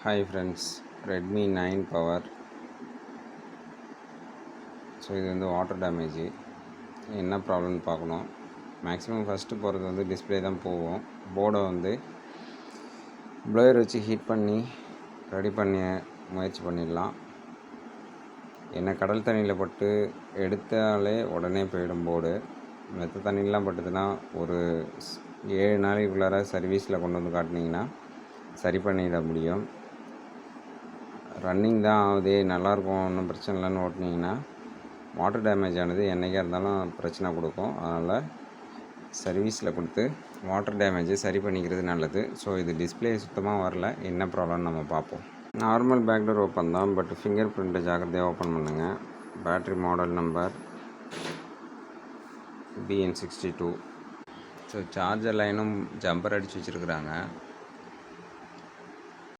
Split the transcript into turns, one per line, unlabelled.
Hi friends, Redmi 9 power. So இது வந்து water damage. என்ன ப்ராப்ளம்னு பார்க்கணும். மேக்ஸிமம் ஃபஸ்ட்டு போகிறது வந்து டிஸ்பிளே தான் போகும். போர்டை வந்து ப்ளோயர் வச்சு ஹீட் பண்ணி ரெடி பண்ண முயற்சி பண்ணிடலாம். என்ன கடல் தண்ணியில் பட்டு எடுத்தாலே உடனே போயிடும் போர்டு. மெத்த தண்ணிலாம் பட்டுதுன்னா ஒரு 7 நாளைக்குள்ளார சர்வீஸில் கொண்டு வந்து காட்டினீங்கன்னா சரி பண்ணிட முடியும். ரன்னிங் தான் ஆகுது, நல்லாயிருக்கும், ஒன்றும் பிரச்சனை இல்லைன்னு ஓட்டினீங்கன்னா வாட்டர் டேமேஜ் ஆனது என்றைக்காக இருந்தாலும் பிரச்சனை கொடுக்கும். அதனால் சர்வீஸில் கொடுத்து வாட்டர் டேமேஜை சரி பண்ணிக்கிறது நல்லது. ஸோ இது டிஸ்பிளே சுத்தமாக வரல, என்ன ப்ராப்ளம்னு நம்ம பார்ப்போம். நார்மல் பேக்டோர் ஓப்பன் தான், பட் ஃபிங்கர் பிரிண்ட்டை ஜாக்கிரதையாக ஓப்பன் பண்ணுங்கள். Battery model number BN62. So charger லைனும் ஜம்பர் அடித்து வச்சுருக்குறாங்க.